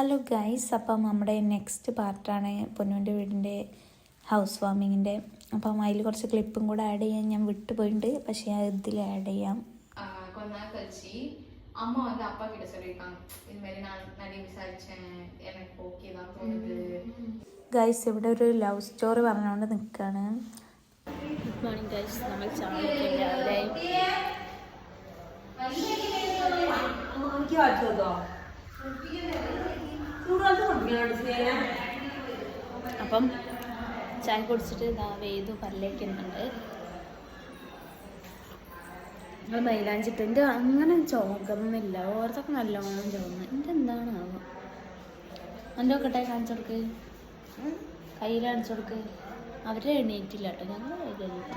Hello guys, അപ്പം നമ്മുടെ next പാർട്ടാണ് പൊന്നുവിൻ്റെ വീടിൻ്റെ ഹൗസ് വാമിങ്ങിൻ്റെ. അപ്പം അതിൽ കുറച്ച് ക്ലിപ്പും കൂടെ ആഡ് ചെയ്യാൻ ഞാൻ വിട്ടുപോയിട്ടുണ്ട്, പക്ഷേ ഇതിൽ ആഡ് ചെയ്യാം. கொஞ்ச நாள் கழிச்சு அம்மா வந்து அப்பா கிட்ட சொல்லியிருக்காங்க, இது மாதிரி நான் நிறைய விசாரிச்சேன், எனக்கு ஓகே தான் தோணுது. ഗൈസ് ഇവിടെ ഒരു ലവ് സ്റ്റോറി പറഞ്ഞുകൊണ്ട് നിൽക്കുകയാണ്. ഗുഡ് മോർണിംഗ് ഗൈസ്, നമ്മൾ രാവിലെ അപ്പം ചായ കുടിച്ചിട്ട് ഇതാ വേദു പല്ലേക്കുന്നുണ്ട്. നമ്മൾ മൈലാഞ്ചിട്ട് എൻ്റെ അങ്ങനെ ചോക്കുന്നില്ല, ഓർത്തൊക്കെ നല്ലോണം ചോന്ന്. എൻ്റെ എന്താണാവോ? എൻ്റെ ഒക്കെ കാണിച്ചു കൊടുക്ക്, കയ്യിൽ കാണിച്ചു കൊടുക്ക്. അവരെ എണീറ്റില്ല കേട്ടോ, ഞങ്ങൾ കഴിഞ്ഞിട്ട്.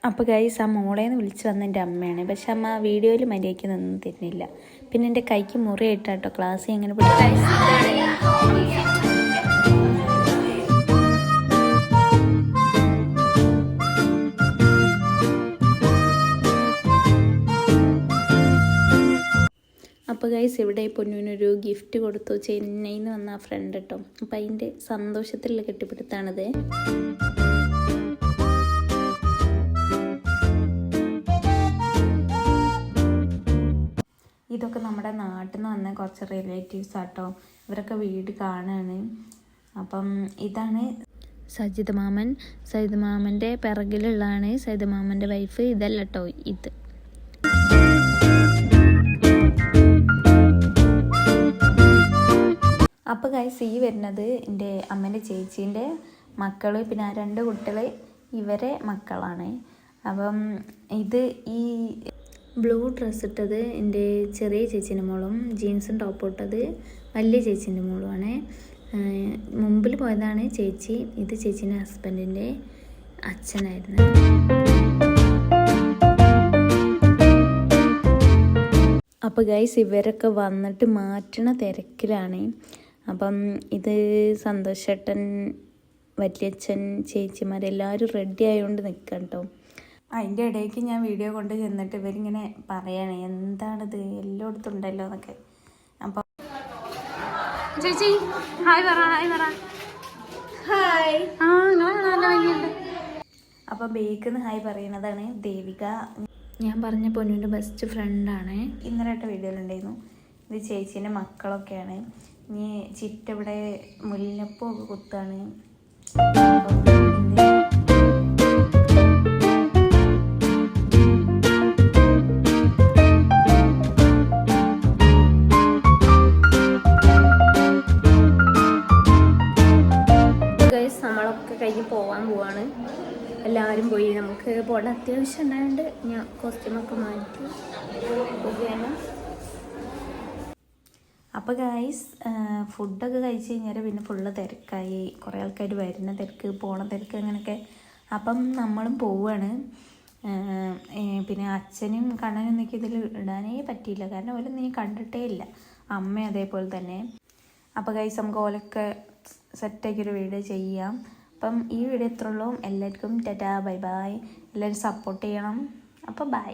അപ്പോൾ ഗൈസ്, ആ മോളേന്ന് വിളിച്ച് വന്ന എൻ്റെ അമ്മയാണ്. പക്ഷെ അമ്മ വീഡിയോയിൽ മര്യാദയ്ക്ക് നിന്ന് തരുന്നില്ല. പിന്നെ എൻ്റെ കൈക്ക് മുറിയായിട്ടാട്ടോ ക്ലാസ് എങ്ങനെ അപ്പോൾ ഗൈസ്, ഇവിടെ പൊന്നുവിനൊരു ഗിഫ്റ്റ് കൊടുത്തു. ചെന്നൈയിൽ നിന്ന് വന്ന ആ ഫ്രണ്ട് കേട്ടോ. അപ്പം അതിൻ്റെ സന്തോഷത്തിലുള്ള കെട്ടിപ്പിടുത്താണിത്. ഇതൊക്കെ നമ്മുടെ നാട്ടിൽ നിന്ന് വന്ന കുറച്ച് റിലേറ്റീവ്സ് ആട്ടോ. ഇവരൊക്കെ വീട് കാണുകയാണ്. അപ്പം ഇതാണ് സജിത് മാമൻ. സജിത് മാമൻ്റെ പിറകിലുള്ളതാണ് സജിത് മാമൻ്റെ വൈഫ്. ഇതല്ല കേട്ടോ ഇത്. അപ്പോൾ ഗൈസ്, ഈ വരുന്നത് എൻ്റെ അമ്മേൻ്റെ ചേച്ചീൻ്റെ മക്കൾ, പിന്നെ ആ 2 കുട്ടികൾ ഇവരെ മക്കളാണ്. അപ്പം ഇത് ഈ ബ്ലൂ ഡ്രസ്സ് ഇട്ടത് എൻ്റെ ചെറിയ ചേച്ചീൻ്റെ മോളും ജീൻസും ടോപ്പ് ഇട്ടത് വലിയ ചേച്ചീൻ്റെ മോളുമാണ്. മുമ്പിൽ പോയതാണ് ചേച്ചി. ഇത് ചേച്ചീൻ്റെ ഹസ്ബൻഡിൻ്റെ അച്ഛനായിരുന്നു. അപ്പോൾ ഗൈസ്, ഇവരൊക്കെ വന്നിട്ട് മാറ്റണ തിരക്കിലാണ്. അപ്പം ഇത് സന്തോഷേട്ടൻ, വലിയച്ഛൻ, ചേച്ചിമാരെല്ലാവരും റെഡി ആയതുകൊണ്ട് നിൽക്കാം കേട്ടോ. അതിൻ്റെ ഇടയ്ക്ക് ഞാൻ വീഡിയോ കൊണ്ട് ചെന്നിട്ട് ഇവരിങ്ങനെ പറയണേ, എന്താണിത് എല്ലായിടത്തും ഉണ്ടല്ലോ എന്നൊക്കെ. അപ്പം ചേച്ചി ഹായ് പറ, ഹായ് പറ. ഹായ്. അപ്പം ബേക്കിന്ന് ഹായ് പറയണതാണ് ദേവിക. ഞാൻ പറഞ്ഞ പൊന്നുവിൻ്റെ ബെസ്റ്റ് ഫ്രണ്ടാണ്. ഇന്നലെ വീഡിയോയിലുണ്ടായിരുന്നു. ഇത് ചേച്ചീൻ്റെ മക്കളൊക്കെയാണ്. ഇനി ചിറ്റ ഇവിടെ മുല്ലപ്പൂ ഒക്കെ കുത്താണ്. നമ്മളൊക്കെ കഴിഞ്ഞ് പോകാൻ പോവാണ്. എല്ലാവരും പോയി. നമുക്ക് പോകേണ്ട അത്യാവശ്യം ഉണ്ടായതുകൊണ്ട് ഞാൻ കോസ്റ്റ്യൂമൊക്കെ മാറ്റി പോവുകയാണ്. അപ്പോൾ ഗൈസ്, ഫുഡൊക്കെ കഴിച്ച് കഴിഞ്ഞാൽ പിന്നെ ഫുള്ള് തിരക്കായി. കുറേ ആൾക്കാർ വരുന്ന തിരക്ക്, പോണ തിരക്ക്, അങ്ങനെയൊക്കെ. അപ്പം നമ്മളും പോവുകയാണ്. പിന്നെ അച്ഛനും കണ്ണനും എനിക്ക് ഇതിൽ ഇടാനേ പറ്റിയില്ല, കാരണം ഓലൊന്നും നീ കണ്ടിട്ടേ ഇല്ല. അമ്മ അതേപോലെ തന്നെ. അപ്പോൾ ഗൈസ്, നമുക്ക് ഓലൊക്കെ സെറ്റാക്കിയൊരു വീഡിയോ ചെയ്യാം. അപ്പം ഈ വീഡിയോ എത്ര ഉള്ളൂ. എല്ലാവർക്കും ടാറ്റാ, ബൈ ബൈ. എല്ലാവരും സപ്പോർട്ട് ചെയ്യണം. അപ്പോൾ ബൈ.